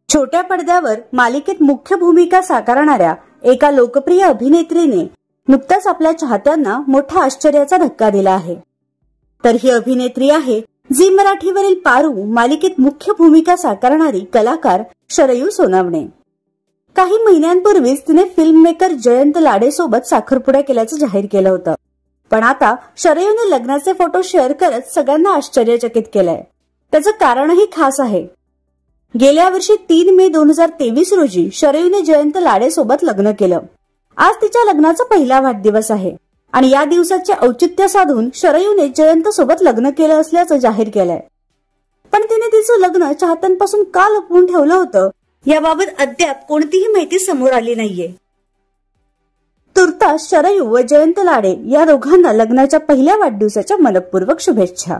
छोट्या पडद्यावर मालिकेत मुख्य भूमिका साकारणाऱ्या एका लोकप्रिय अभिनेत्रीने नुकताच आपल्या चाहत्यांना मोठा आश्चर्याचा धक्का दिला आहे। तर ही अभिनेत्री आहे झी मराठीवरील पारू मालिकेत मुख्य भूमिका साकारणारी कलाकार शरयू सोनावणे। काही महिन्यांपूर्वीच तिने फिल्म मेकर जयंत लाडे सोबत साखरपुडा केल्याचं जाहीर केलं होतं। पण आता शरयूने लग्नाचे फोटो शेअर करत सगळ्यांना आश्चर्यचकित केलंय। त्याचं कारणही खास आहे। गेल्या वर्षी 3 मे 2023 रोजी शरयूने जयंत लाडे सोबत लग्न केलं। आज तिच्या लग्नाचा पहिला वाढदिवस आहे आणि या दिवसाचे औचित्य साधून शरयूने जयंत सोबत लग्न केलं असल्याचं जाहीर केलंय। पण तिने तिचं लग्न चाहत्यांपासून का लपवून ठेवलं होतं याबाबत अद्याप कोणतीही माहिती समोर आली नाहीये। तुर्तास शरयू व जयंत लाडे या दोघांना लग्नाच्या पहिल्या वाढदिवसाच्या मनपूर्वक शुभेच्छा।